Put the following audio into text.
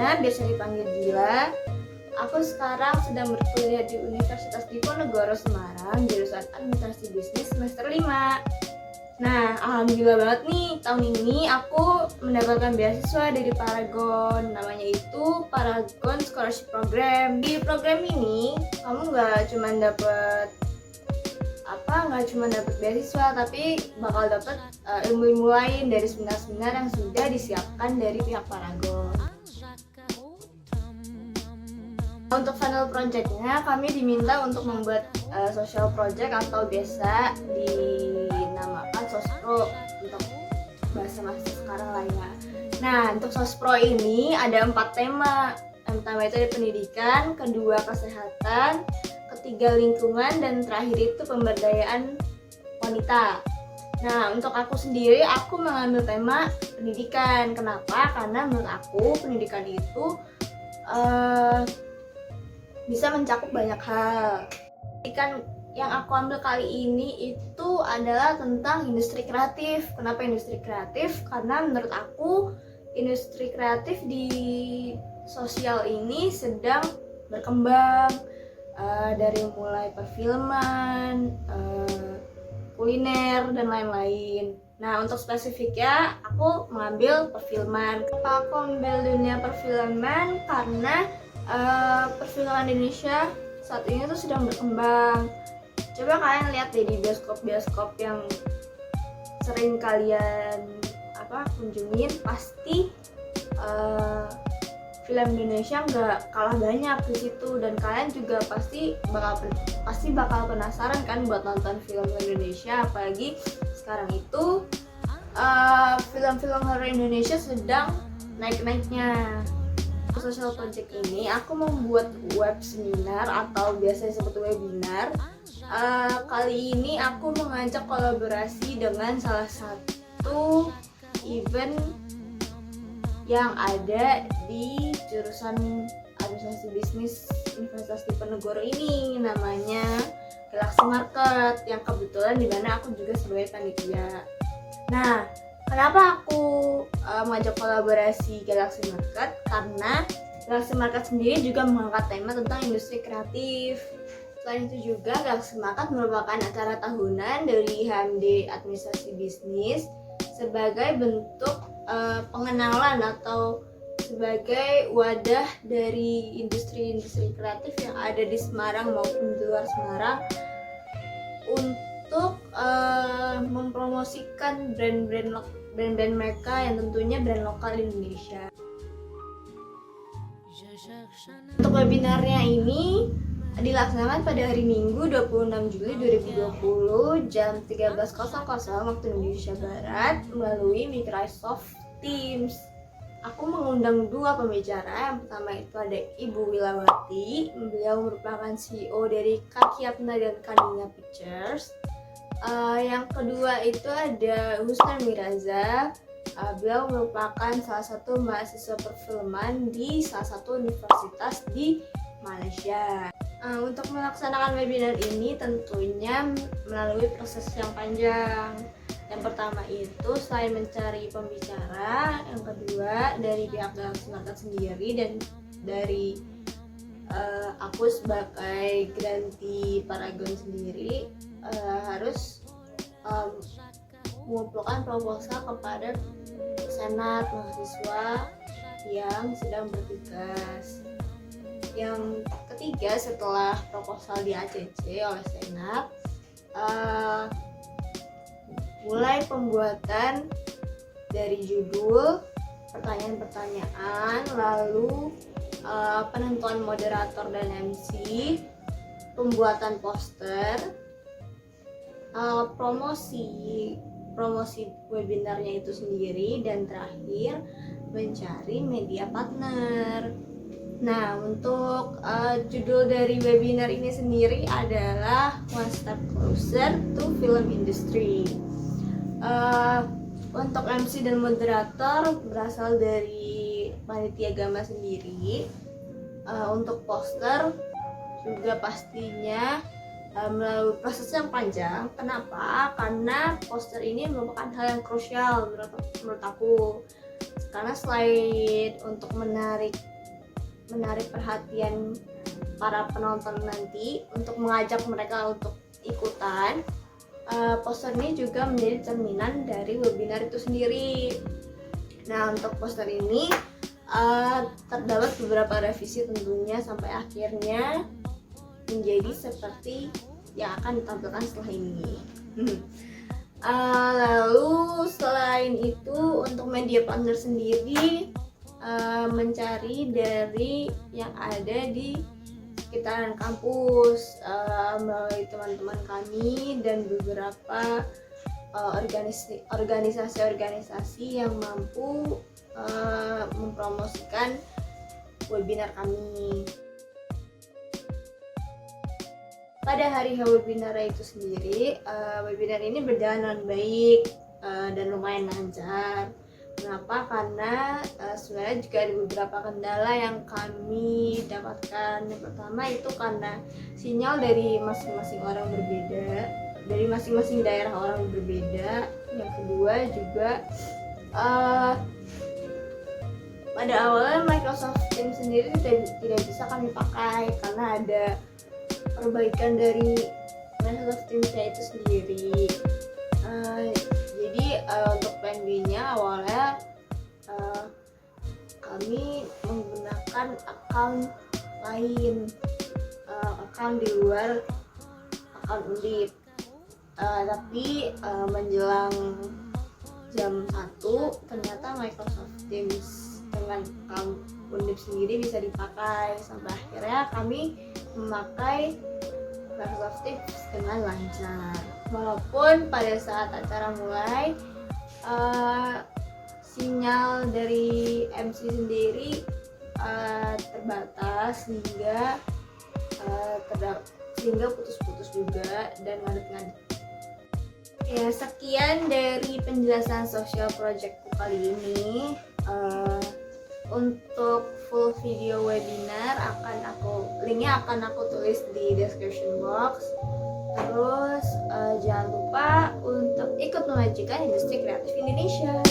namanya biasa dipanggil Gila. Aku sekarang sedang berkuliah di Universitas Diponegoro Semarang, jurusan Administrasi Bisnis semester 5. Nah, alhamdulillah banget nih, tahun ini aku mendapatkan beasiswa dari Paragon. Namanya itu Paragon Scholarship Program. Di program ini, kamu nggak cuma dapet beasiswa, tapi bakal dapet ilmu-ilmu lain dari seminar-seminar yang sudah disiapkan dari pihak Paragon. Untuk final projectnya, kami diminta untuk membuat social project atau biasa dinamakan sospro untuk bahasa mahasiswa sekarang lah ya. Nah, untuk sospro ini ada 4 tema. Yang pertama itu ada pendidikan, kedua kesehatan, ketiga lingkungan, dan terakhir itu pemberdayaan wanita. Nah, untuk aku sendiri, aku mengambil tema pendidikan. Kenapa? Karena menurut aku pendidikan itu bisa mencakup banyak hal. Pendidikan yang aku ambil kali ini itu adalah tentang industri kreatif. Kenapa industri kreatif? Karena menurut aku industri kreatif di sosial ini sedang berkembang, dari mulai perfilman, kuliner, dan lain-lain. Nah, untuk spesifiknya aku mengambil perfilman. Kenapa aku ambil dunia perfilman? Karena perfilman Indonesia saat ini tuh sedang berkembang. Coba kalian lihat deh di bioskop-bioskop yang sering kalian kunjungin, pasti film Indonesia nggak kalah banyak di situ, dan kalian juga pasti bakal penasaran kan buat nonton film Indonesia. Apalagi sekarang itu film-film horor Indonesia sedang naik-naiknya. Social project ini aku membuat web seminar atau biasa disebut webinar. Kali ini aku mengajak kolaborasi dengan salah satu event yang ada di jurusan Administrasi Bisnis Universitas Diponegoro ini, namanya Galaxy Market, yang kebetulan di mana aku juga sebagai panitia. Nah, kenapa aku mengajak kolaborasi Galaxy Market? Karena Galaxy Market sendiri juga mengangkat tema tentang industri kreatif. Selain itu juga Galaxy Market merupakan acara tahunan dari HMD Administrasi Bisnis sebagai bentuk pengenalan atau sebagai wadah dari industri-industri kreatif yang ada di Semarang maupun di luar Semarang untuk mempromosikan brand-brand mereka yang tentunya brand lokal Indonesia. Untuk webinarnya ini dilaksanakan pada hari Minggu 26 Juli 2020 jam 13.00 waktu Indonesia Barat melalui Microsoft Teams. Aku mengundang 2 pembicara. Yang pertama itu ada Ibu Wilawati. Beliau merupakan CEO dari Kakiapna dan Kaninya Pictures. Yang kedua itu ada Husnan Miraza. Beliau merupakan salah satu mahasiswa perfilman di salah satu universitas di Malaysia. Untuk melaksanakan webinar ini tentunya melalui proses yang panjang. Yang pertama itu selain mencari pembicara, yang kedua dari pihak Galaxy Market sendiri dan dari aku sebagai grantee Paragon sendiri harus mengumpulkan proposal kepada senat mahasiswa yang sedang bertugas. Yang ketiga, setelah proposal di ACC oleh senat, mulai pembuatan dari judul, pertanyaan-pertanyaan, lalu penentuan moderator dan MC, pembuatan poster, promosi webinarnya itu sendiri, dan terakhir mencari media partner. Nah, untuk judul dari webinar ini sendiri adalah One Step Closer to Film Industry. Untuk MC dan moderator berasal dari panitia Gama sendiri. Untuk poster juga pastinya melalui proses yang panjang. Kenapa? Karena poster ini merupakan hal yang krusial menurut aku. Karena selain untuk menarik menarik perhatian para penonton nanti untuk mengajak mereka untuk ikutan. Poster ini juga menjadi cerminan dari webinar itu sendiri. Nah, untuk poster ini terdapat beberapa revisi tentunya sampai akhirnya menjadi seperti yang akan ditampilkan setelah ini. Lalu selain itu untuk media partner sendiri mencari dari yang ada di sekitaran kampus melalui teman-teman kami dan beberapa organisasi-organisasi yang mampu mempromosikan webinar kami. Pada hari webinar itu sendiri, webinar ini berjalan dengan baik dan lumayan lancar. Kenapa? Karena sebenarnya juga ada beberapa kendala yang kami dapatkan. Yang pertama itu karena sinyal dari masing-masing orang berbeda, dari masing-masing daerah orang berbeda. Yang kedua juga pada awalnya Microsoft Teams sendiri tidak bisa kami pakai karena ada perbaikan dari Microsoft Teams-nya itu sendiri. Jadi untuk plan B-nya awalnya kami menggunakan account lain, account di luar account Undip. Tapi menjelang jam 1 ternyata Microsoft Teams dengan account Undip sendiri bisa dipakai, sampai akhirnya kami memakai Microsoft Teams dengan lancar. Walaupun pada saat acara mulai sinyal dari MC sendiri terbatas sehingga putus-putus juga dan ngadet-ngadet. Ya, sekian dari penjelasan social projectku kali ini. Untuk full video webinar linknya akan aku tulis di description box. Terus jangan lupa untuk ikut memajukan industri kreatif Indonesia.